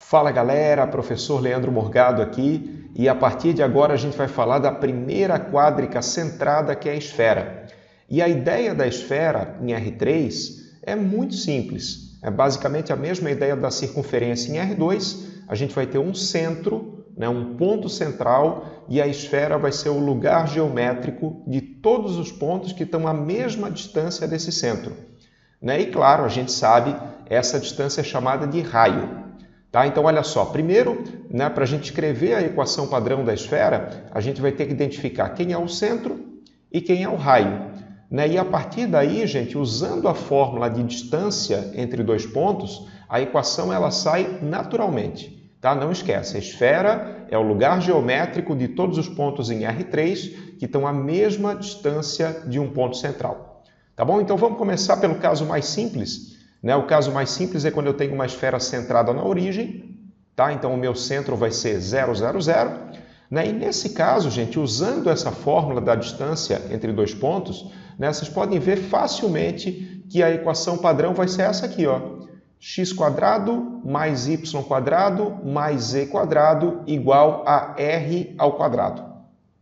Fala galera, professor Leandro Morgado aqui e a partir de agora a gente vai falar da primeira quádrica centrada, que é a esfera. E a ideia da esfera em R3 é muito simples, é basicamente a mesma ideia da circunferência em R2, a gente vai ter um centro, um ponto central, e a esfera vai ser o lugar geométrico de todos os pontos que estão à mesma distância desse centro. E claro, a gente sabe, essa distância é chamada de raio. Tá? Então, olha só, primeiro, para a gente escrever a equação padrão da esfera, a gente vai ter que identificar quem é o centro e quem é o raio. E a partir daí, gente, usando a fórmula de distância entre dois pontos, a equação ela sai naturalmente. Tá? Não esquece, a esfera é o lugar geométrico de todos os pontos em R3 que estão à mesma distância de um ponto central. Tá bom? Então, vamos começar pelo caso mais simples. O caso mais simples é quando eu tenho uma esfera centrada na origem, tá? Então o meu centro vai ser 0, 0, 0. E nesse caso, gente, usando essa fórmula da distância entre dois pontos, vocês podem ver facilmente que a equação padrão vai ser essa aqui, ó. X² mais y² mais z² igual a r ao quadrado.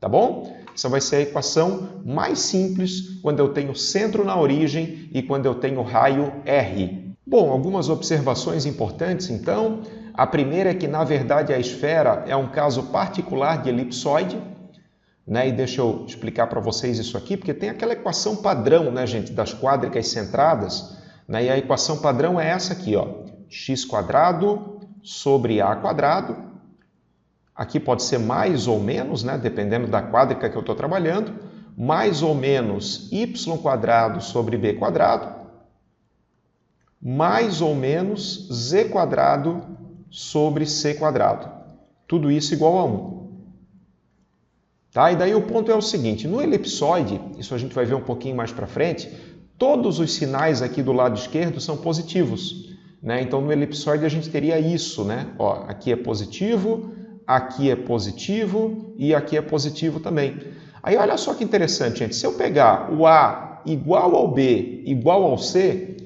Tá bom? Essa vai ser a equação mais simples quando eu tenho centro na origem e quando eu tenho raio R. Bom, algumas observações importantes então. A primeira é que, na verdade, a esfera é um caso particular de elipsoide. E deixa eu explicar para vocês isso aqui, porque tem aquela equação padrão, gente, das quádricas centradas. E a equação padrão é essa aqui, ó. X² sobre A². Aqui pode ser mais ou menos, dependendo da quádrica que eu estou trabalhando, mais ou menos y² sobre b², mais ou menos z² sobre c². Tudo isso igual a 1. Tá? E daí o ponto é o seguinte, no elipsoide, isso a gente vai ver um pouquinho mais para frente, todos os sinais aqui do lado esquerdo são positivos. Então no elipsoide a gente teria isso, Ó, aqui é positivo, aqui é positivo e aqui é positivo também. Aí olha só que interessante, gente. Se eu pegar o A igual ao B igual ao C,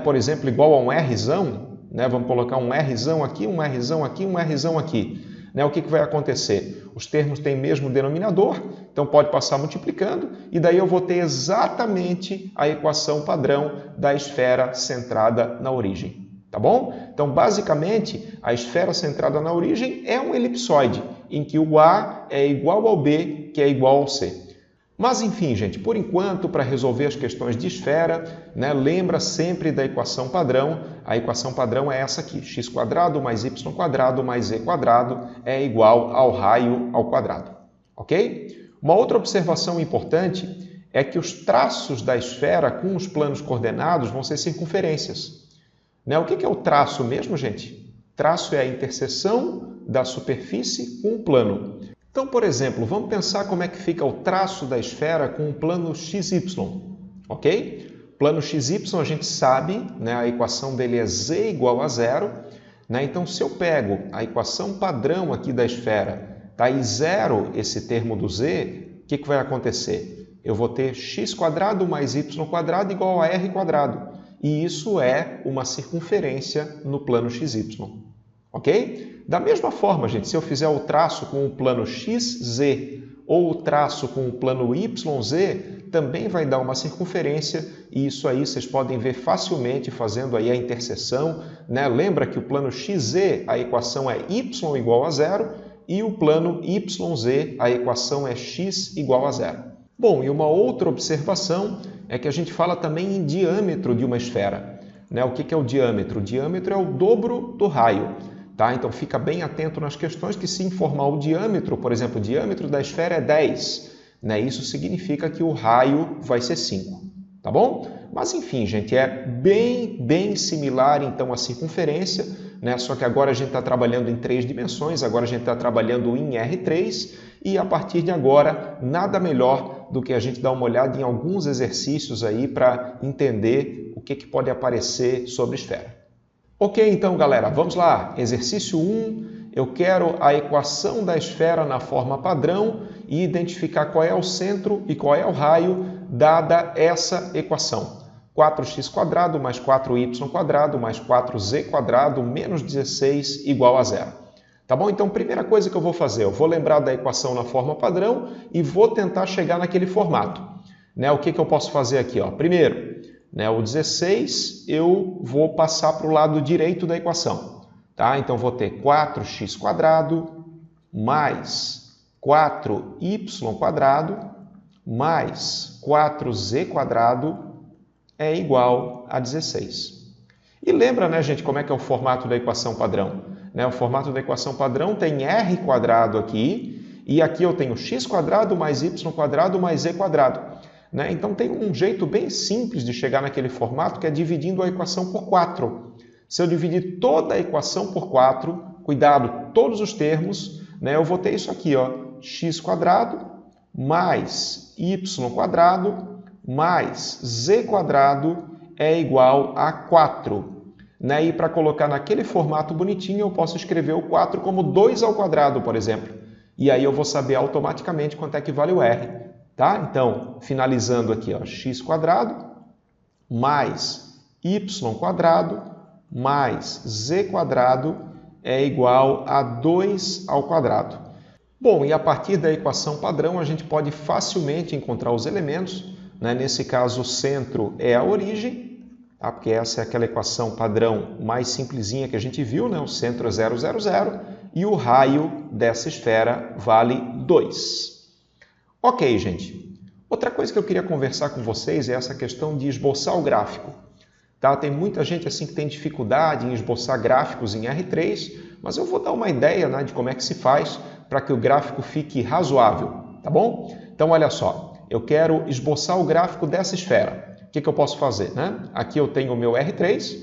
por exemplo, igual a um Rzão, vamos colocar um Rzão aqui, um Rzão aqui, um Rzão aqui. O que vai acontecer? Os termos têm mesmo denominador, então pode passar multiplicando, e daí eu vou ter exatamente a equação padrão da esfera centrada na origem. Tá bom? Então, basicamente, a esfera centrada na origem é um elipsoide, em que o A é igual ao B, que é igual ao C. Mas, enfim, gente, por enquanto, para resolver as questões de esfera, lembra sempre da equação padrão. A equação padrão é essa aqui, x² mais y² mais z² é igual ao raio ao quadrado. Ok? Uma outra observação importante é que os traços da esfera com os planos coordenados vão ser circunferências. O que é o traço mesmo, gente? Traço é a interseção da superfície com o plano. Então, por exemplo, vamos pensar como é que fica o traço da esfera com o plano XY, ok? Plano XY a gente sabe, a equação dele é z igual a 0. Então, se eu pego a equação padrão aqui da esfera, tá, e zero esse termo do z, o que vai acontecer? Eu vou ter x² mais y² igual a r². E isso é uma circunferência no plano XY. Ok? Da mesma forma, gente, se eu fizer o traço com o plano XZ ou o traço com o plano YZ, também vai dar uma circunferência e isso aí vocês podem ver facilmente fazendo aí a interseção. Lembra que o plano XZ, a equação é y igual a 0 e o plano YZ, a equação é x igual a 0. Bom, e uma outra observação é que a gente fala também em diâmetro de uma esfera. O que é o diâmetro? O diâmetro é o dobro do raio. Tá? Então fica bem atento nas questões que se informar o diâmetro, por exemplo, o diâmetro da esfera é 10. Isso significa que o raio vai ser 5. Tá bom? Mas enfim, gente, é bem similar então à circunferência, só que agora a gente está trabalhando em 3 dimensões, agora a gente está trabalhando em R3 e a partir de agora nada melhor do que a gente dar uma olhada em alguns exercícios aí para entender o que pode aparecer sobre esfera. Ok, então galera, vamos lá. Exercício 1, eu quero a equação da esfera na forma padrão e identificar qual é o centro e qual é o raio dada essa equação. 4x² mais 4y² mais 4z² menos 16 igual a zero. Tá bom? Então, primeira coisa que eu vou fazer, eu vou lembrar da equação na forma padrão e vou tentar chegar naquele formato. Né? O que eu posso fazer aqui? Ó? Primeiro, né, o 16 eu vou passar para o lado direito da equação. Tá? Então, vou ter 4x² mais 4y² mais 4z² é igual a 16. E lembra, né, gente, como é que é o formato da equação padrão? Né? O formato da equação padrão tem r² aqui, e aqui eu tenho x² mais y² mais z². Né? Então tem um jeito bem simples de chegar naquele formato, que é dividindo a equação por 4. Se eu dividir toda a equação por 4, cuidado, todos os termos, né, eu vou ter isso aqui, ó, x² mais y² mais z² é igual a 4. Né? E para colocar naquele formato bonitinho, eu posso escrever o 4 como 2², por exemplo. E aí eu vou saber automaticamente quanto é que vale o r. Tá? Então, finalizando aqui, ó, x² mais y² mais z² é igual a 2². Bom, e a partir da equação padrão, a gente pode facilmente encontrar os elementos. Né? Nesse caso, o centro é a origem, tá? Porque essa é aquela equação padrão mais simplesinha que a gente viu, né? O centro é 0, 0, 0, e o raio dessa esfera vale 2. Ok, gente. Outra coisa que eu queria conversar com vocês é essa questão de esboçar o gráfico. Tá? Tem muita gente assim que tem dificuldade em esboçar gráficos em R3, mas eu vou dar uma ideia, né, de como é que se faz para que o gráfico fique razoável, tá bom? Então, olha só, eu quero esboçar o gráfico dessa esfera. O que eu posso fazer? Né? Aqui eu tenho o meu R3,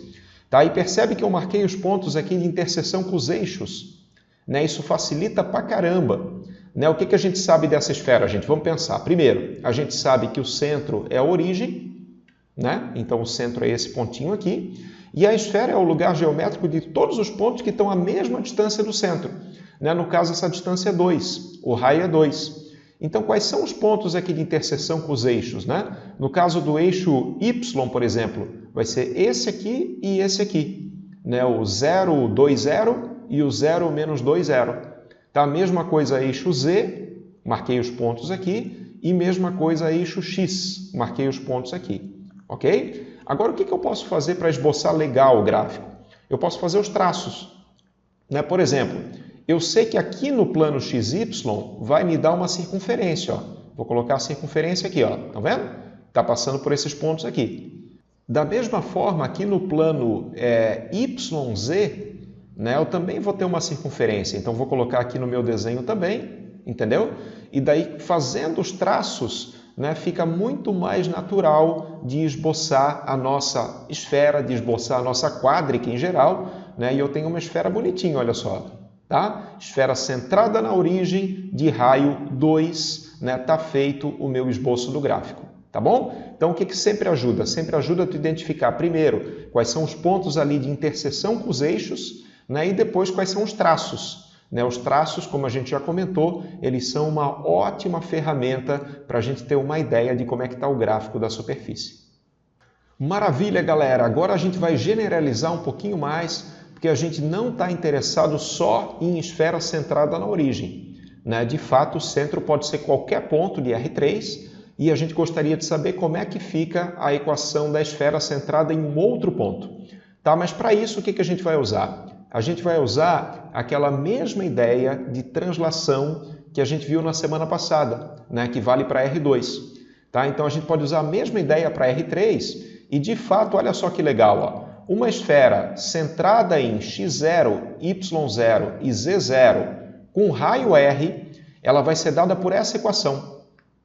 tá? E percebe que eu marquei os pontos aqui de interseção com os eixos. Né? Isso facilita pra caramba. Né? O que a gente sabe dessa esfera, gente? Vamos pensar. Primeiro, a gente sabe que o centro é a origem, né? Então o centro é esse pontinho aqui, e a esfera é o lugar geométrico de todos os pontos que estão à mesma distância do centro. Né? No caso, essa distância é 2, o raio é 2. Então, quais são os pontos aqui de interseção com os eixos? Né? No caso do eixo Y, por exemplo, vai ser esse aqui e esse aqui. Né? O 0, 2, 0 e o 0, menos 2, 0. Tá? Mesma coisa eixo Z, marquei os pontos aqui, e mesma coisa eixo X, marquei os pontos aqui. Ok? Agora, o que eu posso fazer para esboçar legal o gráfico? Eu posso fazer os traços. Né? Por exemplo, eu sei que aqui no plano XY vai me dar uma circunferência. Ó. Vou colocar a circunferência aqui. Está vendo? Está passando por esses pontos aqui. Da mesma forma, aqui no plano YZ, né, eu também vou ter uma circunferência. Então, vou colocar aqui no meu desenho também. Entendeu? E daí, fazendo os traços, né, fica muito mais natural de esboçar a nossa esfera, de esboçar a nossa quádrica em geral. Né, e eu tenho uma esfera bonitinha, olha só. Tá? Esfera centrada na origem, de raio 2, né? Tá feito o meu esboço do gráfico. Tá bom? Então, o que sempre ajuda? Sempre ajuda a tu identificar, primeiro, quais são os pontos ali de interseção com os eixos, né? E depois, quais são os traços. Né? Os traços, como a gente já comentou, eles são uma ótima ferramenta para a gente ter uma ideia de como é que está o gráfico da superfície. Maravilha, galera! Agora a gente vai generalizar um pouquinho mais, porque a gente não está interessado só em esfera centrada na origem. Né? De fato, o centro pode ser qualquer ponto de R3 e a gente gostaria de saber como é que fica a equação da esfera centrada em um outro ponto. Tá? Mas para isso, o que a gente vai usar? A gente vai usar aquela mesma ideia de translação que a gente viu na semana passada, né? Que vale para R2. Tá? Então, a gente pode usar a mesma ideia para R3 e, de fato, olha só que legal, ó. Uma esfera centrada em x0, y0 e z0 com raio r, ela vai ser dada por essa equação.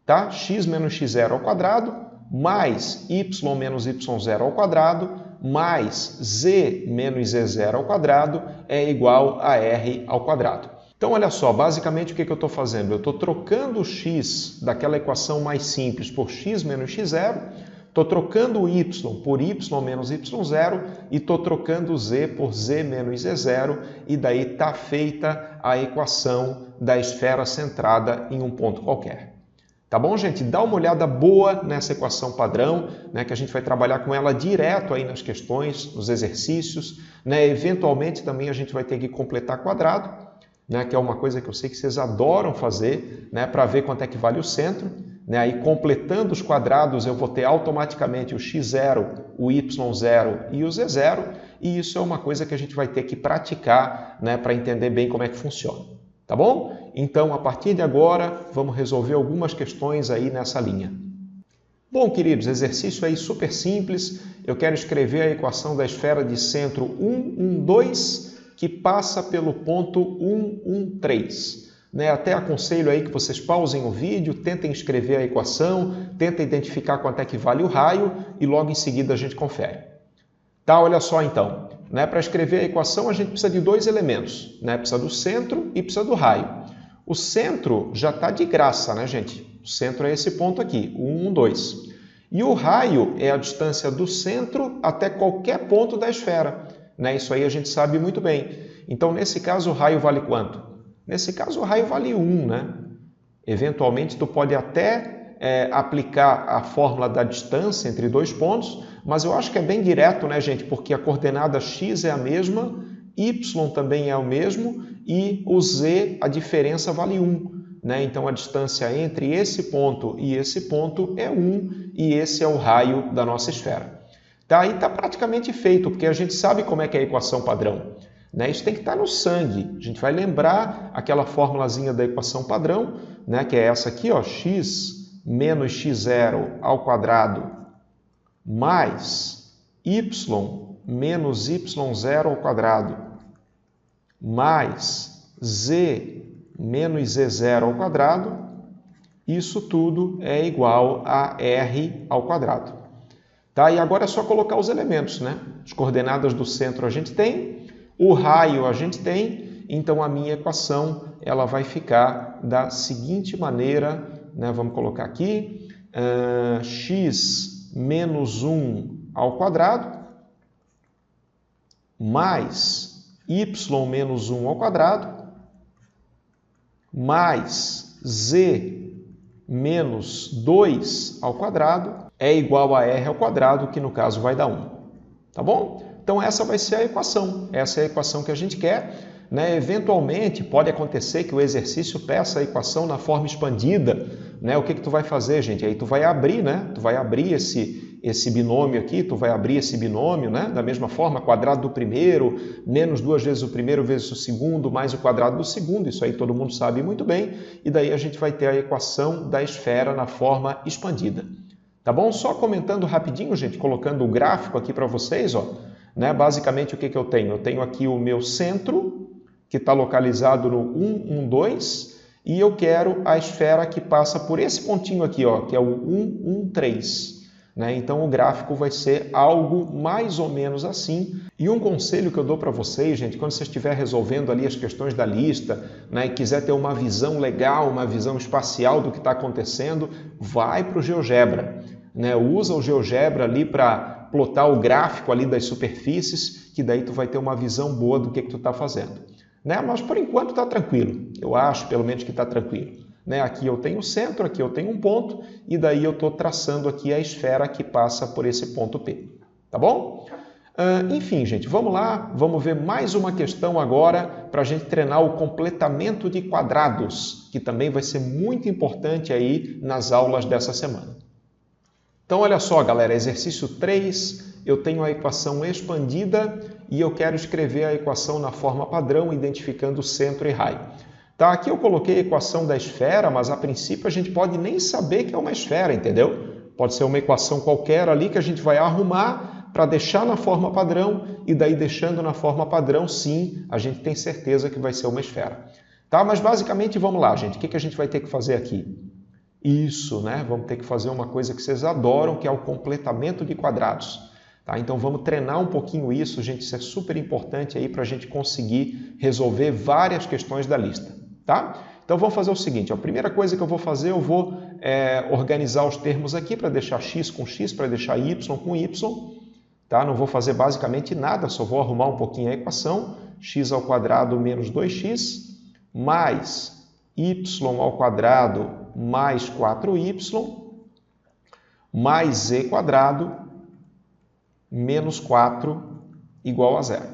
Tá? X menos x0 ao quadrado, mais y menos y0 ao quadrado, mais z menos z0 ao quadrado é igual a r ao quadrado. Então, olha só, basicamente o que eu estou fazendo? Eu estou trocando o x daquela equação mais simples por x menos x0, estou trocando o y por y menos y0 e estou trocando o z por z menos z0 e daí está feita a equação da esfera centrada em um ponto qualquer. Tá bom, gente? Dá uma olhada boa nessa equação padrão, né, que a gente vai trabalhar com ela direto aí nas questões, nos exercícios, né? Eventualmente também a gente vai ter que completar quadrado, né, que é uma coisa que eu sei que vocês adoram fazer, né, para ver quanto é que vale o centro. Né? Aí completando os quadrados eu vou ter automaticamente o x0, o y0 e o z0, e isso é uma coisa que a gente vai ter que praticar, né, para entender bem como é que funciona. Tá bom? Então, a partir de agora, vamos resolver algumas questões aí nessa linha. Bom, queridos, exercício aí super simples. Eu quero escrever a equação da esfera de centro 1, 1, 2, que passa pelo ponto 1, 1, 3. Né? Até aconselho aí que vocês pausem o vídeo, tentem escrever a equação, tentem identificar quanto é que vale o raio e logo em seguida a gente confere. Tá, olha só então. Né? Para escrever a equação a gente precisa de dois elementos. Né? Precisa do centro e precisa do raio. O centro já está de graça, né, gente? O centro é esse ponto aqui, o 1, 1, 2. E o raio é a distância do centro até qualquer ponto da esfera. Né? Isso aí a gente sabe muito bem. Então, nesse caso, o raio vale quanto? Nesse caso, o raio vale 1, né? Eventualmente, tu pode até aplicar a fórmula da distância entre dois pontos, mas eu acho que é bem direto, né, gente? Porque a coordenada x é a mesma, y também é o mesmo, e o z, a diferença vale 1. Né? Então, a distância entre esse ponto e esse ponto é 1, e esse é o raio da nossa esfera. Tá? Aí está praticamente feito, porque a gente sabe como é que é a equação padrão. Né? Isso tem que estar no sangue. A gente vai lembrar aquela formulazinha da equação padrão, né? Que é essa aqui, ó, x menos x0 ao quadrado mais y menos y0 ao quadrado mais z menos z0 ao quadrado. Isso tudo é igual a r ao quadrado. Tá? E agora é só colocar os elementos, né? As coordenadas do centro a gente tem, o raio a gente tem, então a minha equação ela vai ficar da seguinte maneira, né? Vamos colocar aqui, x menos 1 ao quadrado mais y menos 1 ao quadrado mais z menos 2 ao quadrado é igual a r ao quadrado, que no caso vai dar 1. Tá bom? Então essa vai ser a equação. Essa é a equação que a gente quer. Né? Eventualmente pode acontecer que o exercício peça a equação na forma expandida. Né? O que tu vai fazer, gente? Aí tu vai abrir, né? Tu vai abrir esse binômio aqui, tu vai abrir esse binômio, né? Da mesma forma, quadrado do primeiro, menos 2 vezes o primeiro vezes o segundo, mais o quadrado do segundo. Isso aí todo mundo sabe muito bem. E daí a gente vai ter a equação da esfera na forma expandida. Tá bom? Só comentando rapidinho, gente, colocando o gráfico aqui para vocês, ó. Né? Basicamente, o que eu tenho? Eu tenho aqui o meu centro, que está localizado no 1, 1, 2, e eu quero a esfera que passa por esse pontinho aqui, ó, que é o 1, 1, 3. Né? Então, o gráfico vai ser algo mais ou menos assim. E um conselho que eu dou para vocês, gente, quando você estiver resolvendo ali as questões da lista, né, e quiser ter uma visão legal, uma visão espacial do que está acontecendo, vai para o GeoGebra. Né? Usa o GeoGebra ali para plotar o gráfico ali das superfícies, que daí tu vai ter uma visão boa do que tu está fazendo. Né? Mas por enquanto está tranquilo, eu acho pelo menos que está tranquilo. Né? Aqui eu tenho o centro, aqui eu tenho um ponto, e daí eu estou traçando aqui a esfera que passa por esse ponto P. Tá bom? Enfim, gente, vamos lá, vamos ver mais uma questão agora para a gente treinar o completamento de quadrados, que também vai ser muito importante aí nas aulas dessa semana. Então, olha só, galera, exercício 3, eu tenho a equação expandida e eu quero escrever a equação na forma padrão, identificando centro e raio. Tá, aqui eu coloquei a equação da esfera, mas a princípio a gente pode nem saber que é uma esfera, entendeu? Pode ser uma equação qualquer ali que a gente vai arrumar para deixar na forma padrão, e daí deixando na forma padrão, sim, a gente tem certeza que vai ser uma esfera. Tá, mas basicamente, vamos lá, gente, o que a gente vai ter que fazer aqui? Isso, né? Vamos ter que fazer uma coisa que vocês adoram, que é o completamento de quadrados. Tá? Então vamos treinar um pouquinho isso, gente. Isso é super importante aí para a gente conseguir resolver várias questões da lista. Tá? Então vamos fazer o seguinte: a primeira coisa que eu vou fazer, eu vou organizar os termos aqui para deixar x com x, para deixar y com y. Tá? Não vou fazer basicamente nada, só vou arrumar um pouquinho a equação. X ao quadrado menos 2x mais y ao quadrado mais 4y mais z quadrado menos 4 igual a zero.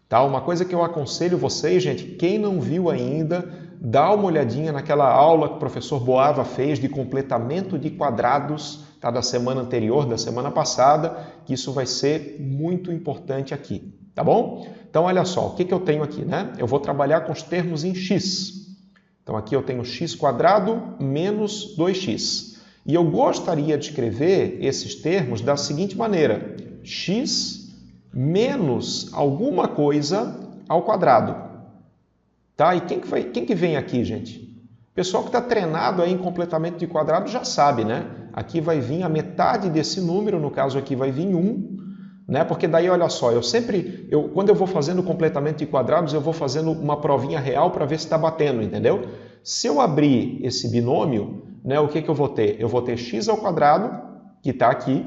Tá? Uma coisa que eu aconselho vocês, gente, quem não viu ainda, dá uma olhadinha naquela aula que o professor Boava fez de completamento de quadrados, tá? Da semana anterior, da semana passada, que isso vai ser muito importante aqui, tá bom? Então, olha só, o que eu tenho aqui, né? Eu vou trabalhar com os termos em x. Então, aqui eu tenho x² menos 2x. E eu gostaria de escrever esses termos da seguinte maneira: x menos alguma coisa ao quadrado. Tá? E quem que vem aqui, gente? O pessoal que está treinado aí em completamento de quadrado já sabe, né? Aqui vai vir a metade desse número, no caso aqui vai vir 1, né? Porque daí, olha só, quando eu vou fazendo completamento de quadrados, eu vou fazendo uma provinha real para ver se está batendo, entendeu? Se eu abrir esse binômio, né, o que eu vou ter? Eu vou ter x ao quadrado, que está aqui,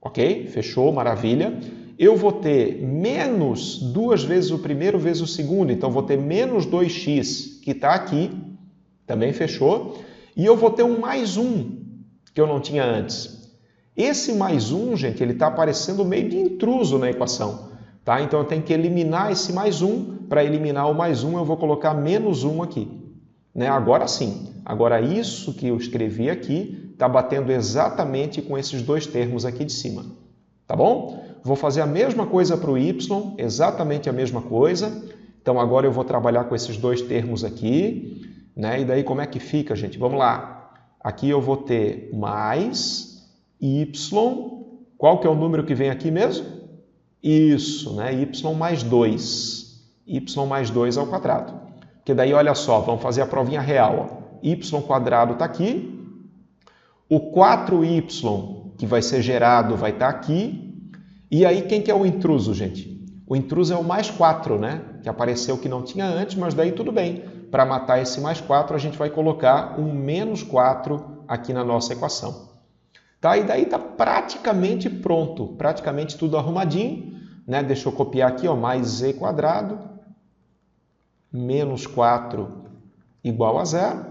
ok? Fechou, maravilha. Eu vou ter menos 2 vezes o primeiro vezes o segundo, então vou ter menos 2x, que está aqui, também fechou. E eu vou ter um mais 1, que eu não tinha antes. Esse mais 1, gente, ele está aparecendo meio de intruso na equação. Tá? Então eu tenho que eliminar esse mais 1. Para eliminar o mais 1, eu vou colocar menos 1 aqui. Né? Agora sim, agora isso que eu escrevi aqui está batendo exatamente com esses dois termos aqui de cima. Tá bom? Vou fazer a mesma coisa para o y, exatamente a mesma coisa. Então agora eu vou trabalhar com esses dois termos aqui. Né? E daí como é que fica, gente? Vamos lá. Aqui eu vou ter mais y. Qual que é o número que vem aqui mesmo? Isso, né? Y mais 2. Y mais 2 ao quadrado. Porque daí, olha só, vamos fazer a provinha real. Ó. Y quadrado está aqui. O 4y que vai ser gerado vai estar aqui. E aí, quem que é o intruso, gente? O intruso é o mais 4, né? Que apareceu que não tinha antes, mas daí tudo bem. Para matar esse mais 4, a gente vai colocar um menos 4 aqui na nossa equação. Tá? E daí está praticamente pronto. Praticamente tudo arrumadinho. Né? Deixa eu copiar aqui, ó, mais z quadrado menos 4 igual a zero.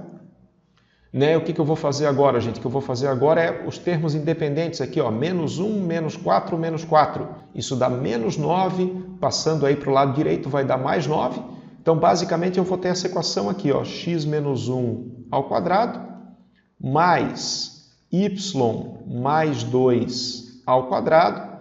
Né? O que eu vou fazer agora, gente? O que eu vou fazer agora é os termos independentes aqui, ó, menos 1, menos 4, menos 4. Isso dá menos 9, passando aí para o lado direito vai dar mais 9. Então, basicamente, eu vou ter essa equação aqui, ó, x menos 1 ao quadrado, mais y mais 2 ao quadrado,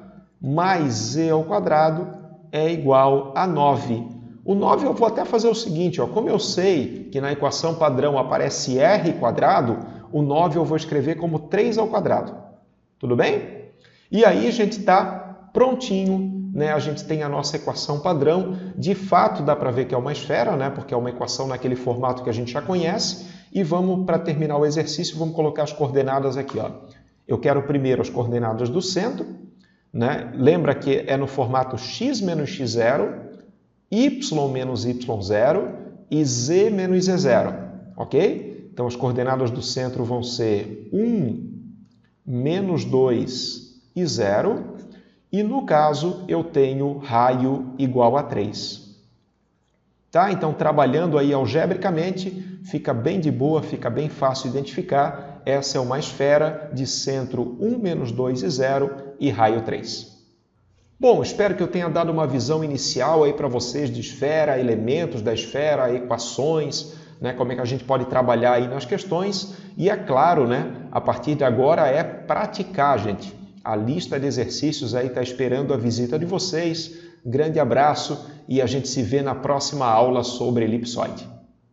mais z ao quadrado é igual a 9. O 9 eu vou até fazer o seguinte, ó, como eu sei que na equação padrão aparece r quadrado, o 9 eu vou escrever como 3 ao quadrado. Tudo bem? E aí a gente está prontinho, né? A gente tem a nossa equação padrão. De fato dá para ver que é uma esfera, né? Porque é uma equação naquele formato que a gente já conhece. E vamos, para terminar o exercício, vamos colocar as coordenadas aqui. Ó. Eu quero primeiro as coordenadas do centro. Né? Lembra que é no formato x menos x0, y menos y0 e z menos z0, ok? Então, as coordenadas do centro vão ser 1, menos 2 e 0. E, no caso, eu tenho raio igual a 3. Tá? Então, trabalhando aí algebricamente, fica bem de boa, fica bem fácil identificar. Essa é uma esfera de centro 1, menos 2 e 0 e raio 3. Bom, espero que eu tenha dado uma visão inicial aí para vocês de esfera, elementos da esfera, equações, né, como é que a gente pode trabalhar aí nas questões. E é claro, né, a partir de agora é praticar, gente. A lista de exercícios aí está esperando a visita de vocês. Grande abraço e a gente se vê na próxima aula sobre elipsoide.